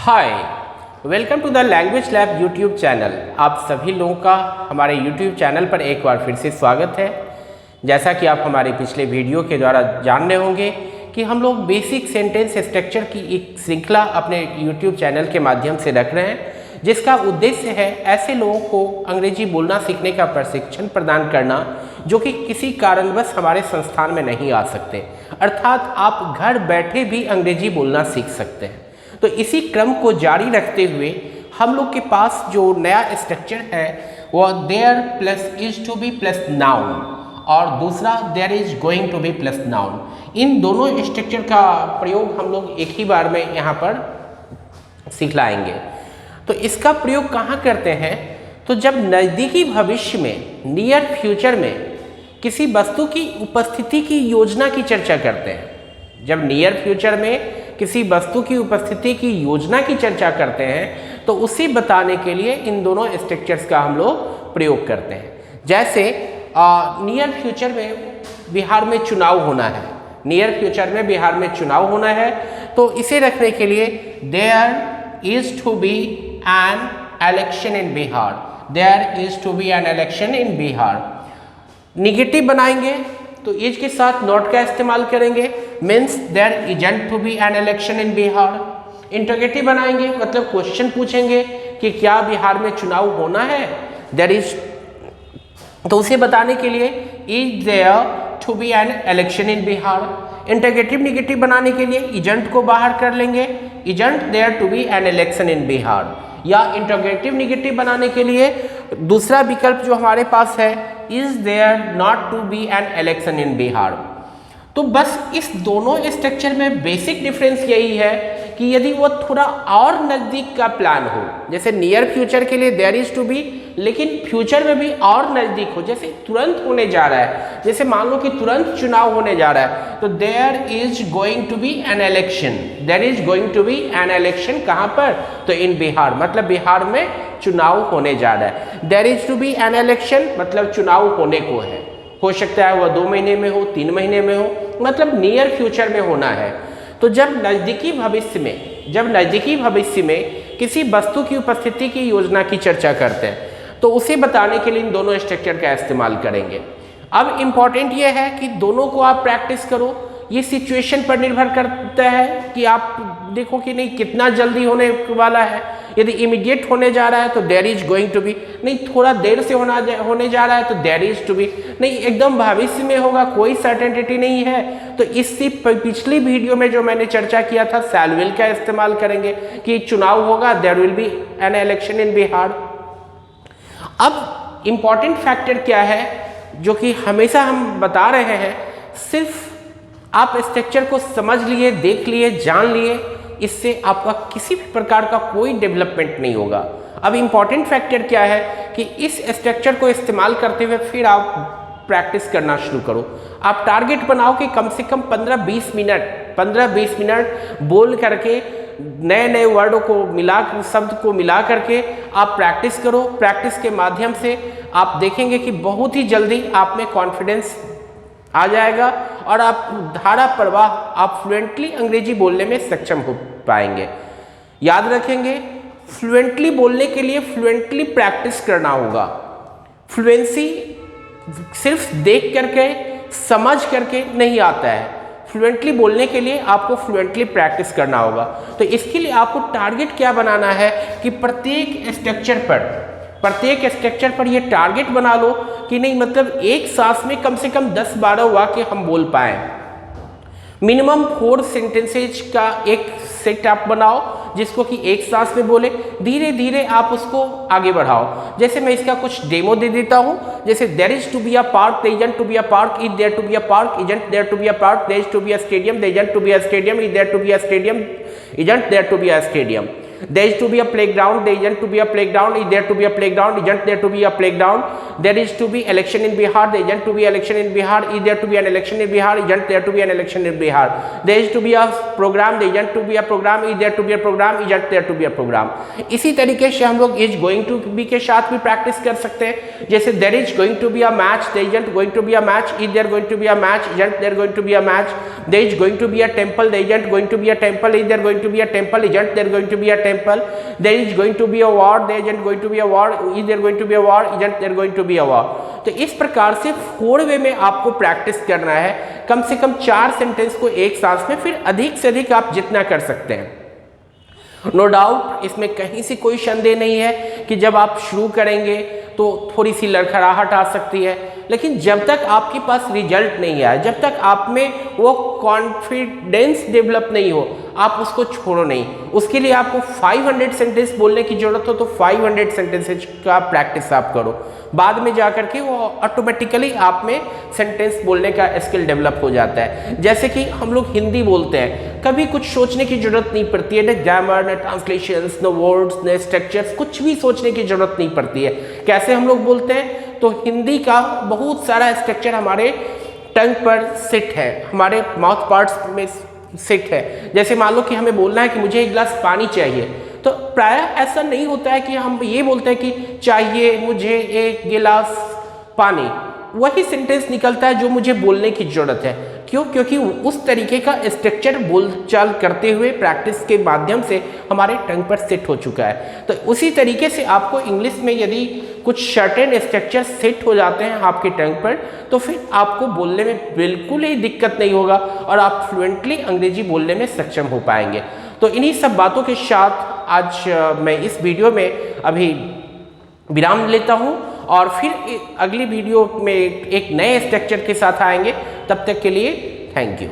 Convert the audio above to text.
Hi, welcome to the language lab YouTube channel. आप सभी लोगों का हमारे यूट्यूब चैनल पर एक बार फिर से स्वागत है। जैसा कि आप हमारे पिछले वीडियो के द्वारा जान रहे होंगे कि हम लोग बेसिक सेंटेंस स्ट्रक्चर की एक श्रृंखला अपने यूट्यूब चैनल के माध्यम से रख रहे हैं, जिसका उद्देश्य है ऐसे लोगों को अंग्रेजी बोलना सीखने का प्रशिक्षण प्रदान करना जो कि किसी कारणवश हमारे संस्थान में नहीं आ सकते, अर्थात आप घर बैठे भी अंग्रेजी बोलना सीख सकते हैं। तो इसी क्रम को जारी रखते हुए हम लोग के पास जो नया स्ट्रक्चर है वह there plus is to be plus noun और दूसरा there is going to be plus noun, इन दोनों स्ट्रक्चर का प्रयोग हम लोग एक ही बार में यहाँ पर सिखलाएंगे। तो इसका प्रयोग कहाँ करते हैं? तो जब नज़दीकी भविष्य में, नियर फ्यूचर में किसी वस्तु की उपस्थिति की योजना की चर्चा करते हैं, जब नियर फ्यूचर में किसी वस्तु की उपस्थिति की योजना की चर्चा करते हैं तो उसे बताने के लिए इन दोनों स्ट्रक्चर्स का हम लोग प्रयोग करते हैं। जैसे नियर फ्यूचर में बिहार में चुनाव होना है, नियर फ्यूचर में बिहार में चुनाव होना है, तो इसे रखने के लिए there is to be an election in Bihar, there is to be an election in Bihar. Negative बनाएंगे तो इज के साथ नॉट का इस्तेमाल करेंगे, means there isn't to be an election in Bihar. Interrogative बनाएंगे मतलब क्वेश्चन पूछेंगे कि क्या बिहार में चुनाव होना है, देयर इज, तो उसे बताने के लिए is there to be an election in Bihar. Interrogative negative बनाने के लिए इजंट को बाहर कर लेंगे, isn't there to be an election in Bihar. या इंटरोगेटिव निगेटिव बनाने के लिए दूसरा विकल्प जो हमारे पास है is there not to be an election in Bihar. तो बस इस दोनों स्ट्रक्चर में बेसिक डिफरेंस यही है कि यदि वो थोड़ा और नज़दीक का प्लान हो, जैसे नियर फ्यूचर के लिए देयर इज टू बी, लेकिन फ्यूचर में भी और नज़दीक हो, जैसे तुरंत होने जा रहा है, जैसे मान लो कि तुरंत चुनाव होने जा रहा है, तो there is going to be an election, there is going to be an election कहाँ पर? तो इन बिहार, मतलब बिहार में चुनाव होने जा रहा है। There is to be an election मतलब चुनाव होने को है, हो सकता है वह 2 महीने में हो, 3 महीने में हो, मतलब नियर फ्यूचर में होना है। तो जब नज़दीकी भविष्य में किसी वस्तु की उपस्थिति की योजना की चर्चा करते हैं तो उसे बताने के लिए इन दोनों स्ट्रक्चर का इस्तेमाल करेंगे। अब इम्पॉर्टेंट ये है कि दोनों को आप प्रैक्टिस करो, ये सिचुएशन पर निर्भर करता है कि आप देखो कि नहीं कितना जल्दी होने वाला है। यदि इमीडिएट होने जा रहा है तो there is going to be, नहीं थोड़ा देर से होने जा रहा है तो देयर इज टू बी, नहीं एकदम भविष्य में होगा, कोई सर्टेनिटी नहीं है, तो इससे पिछली वीडियो में जो मैंने चर्चा किया था शैल विल का इस्तेमाल करेंगे कि चुनाव होगा, there will be an election in Bihar. अब इम्पॉर्टेंट फैक्टर क्या है जो कि हमेशा हम बता रहे हैं, सिर्फ आप स्ट्रक्चर को समझ लिए, देख लिए, जान लिए, इससे आपका किसी भी प्रकार का कोई डेवलपमेंट नहीं होगा। अब इम्पॉर्टेंट फैक्टर क्या है कि इस स्ट्रक्चर को इस्तेमाल करते हुए फिर आप प्रैक्टिस करना शुरू करो। आप टारगेट बनाओ कि कम से कम 15-20 मिनट बोल करके नए नए वर्डों को शब्द को मिला करके आप प्रैक्टिस करो। प्रैक्टिस के माध्यम से आप देखेंगे कि बहुत ही जल्दी आप में कॉन्फिडेंस आ जाएगा और आप धारा प्रवाह, आप फ्लुएंटली अंग्रेजी बोलने में सक्षम हो पाएंगे। याद रखेंगे, फ्लुएंटली बोलने के लिए फ्लुएंटली प्रैक्टिस करना होगा। फ्लुएंसी सिर्फ देख करके, समझ करके नहीं आता है, फ्लुएंटली बोलने के लिए आपको फ्लुएंटली प्रैक्टिस करना होगा। तो इसके लिए आपको टारगेट क्या बनाना है कि प्रत्येक स्ट्रक्चर पर ये टारगेट बना लो कि नहीं, मतलब एक सांस में कम से कम 10-12 वाक्य हम बोल पाएँ। मिनिमम 4 सेंटेंसेज का एक सेट आप बनाओ जिसको कि एक सांस में बोले, धीरे धीरे आप उसको आगे बढ़ाओ। जैसे मैं इसका कुछ डेमो दे देता हूँ, जैसे there is to be a park, there isn't to be a park, is there to be a park, isn't there to be a park, there is to be a stadium, there isn't to be a stadium, is there to be a stadium, isn't there to be a stadium. There is to be a playground, there isn't to be a playground, is there to be a playground, isn't there to be a playground, there is to be election in Bihar, there isn't to be election in Bihar, is there to be an election in Bihar, isn't there to be an election in Bihar, there is to be a program, there isn't to be a program, is there to be a program, isn't there to be a program। इसी तरीके से हम लोग is going to be के साथ भी practice कर सकते हैं। जैसे there is going to be a match, there isn't going to be a match, is there going to be a match, isn't there going to be a match, there is going to be a temple, there isn't going to be a temple, is there going to be a temple, isn't there going to be a temple, example, there is going to be a war, there isn't going to be a war, is there going to be a war, isn't there going to be a war। तो इस प्रकार से 4 वे में आपको practice करना है, कम से कम 4 sentence को एक सांस में, फिर अधिक से अधिक आप जितना कर सकते हैं। नो डाउट इसमें कहीं से कोई संदेह नहीं है कि जब आप शुरू करेंगे तो थोड़ी सी लड़खड़ाहट आ सकती है, लेकिन जब तक आपके पास रिजल्ट नहीं आए, जब तक आप में वो कॉन्फिडेंस डेवलप नहीं हो, आप उसको छोड़ो नहीं। उसके लिए आपको 500 सेंटेंस बोलने की जरूरत हो तो 500 सेंटेंसेज का प्रैक्टिस आप करो, बाद में जाकर के वो ऑटोमेटिकली आप में सेंटेंस बोलने का स्किल डेवलप हो जाता है। जैसे कि हम लोग हिंदी बोलते हैं, कभी कुछ सोचने की जरूरत नहीं पड़ती है, न ग्रामर, न ट्रांसलेशंस, न वर्ड्स, न स्ट्रक्चर्स, कुछ भी सोचने की जरूरत नहीं पड़ती है। कैसे हम लोग बोलते हैं, तो हिंदी का बहुत सारा स्ट्रक्चर हमारे टंग पर सेट है, हमारे माउथ पार्ट्स में सेट है। जैसे मान लो कि हमें बोलना है कि मुझे एक गिलास पानी चाहिए, तो प्रायः ऐसा नहीं होता है कि हम ये बोलते हैं कि चाहिए मुझे एक गिलास पानी, वही सेंटेंस निकलता है जो मुझे बोलने की जरूरत है। क्यों? क्योंकि उस तरीके का स्ट्रक्चर बोलचाल करते हुए प्रैक्टिस के माध्यम से हमारे टंग पर सेट हो चुका है। तो उसी तरीके से आपको इंग्लिश में यदि कुछ सर्टेन स्ट्रक्चर सेट हो जाते हैं आपके टंग पर, तो फिर आपको बोलने में बिल्कुल ही दिक्कत नहीं होगा और आप फ्लुएंटली अंग्रेजी बोलने में सक्षम हो पाएंगे। तो इन्हीं सब बातों के साथ आज मैं इस वीडियो में अभी विराम लेता हूं और फिर अगली वीडियो में एक नए स्ट्रक्चर के साथ आएंगे। तब तक के लिए थैंक यू।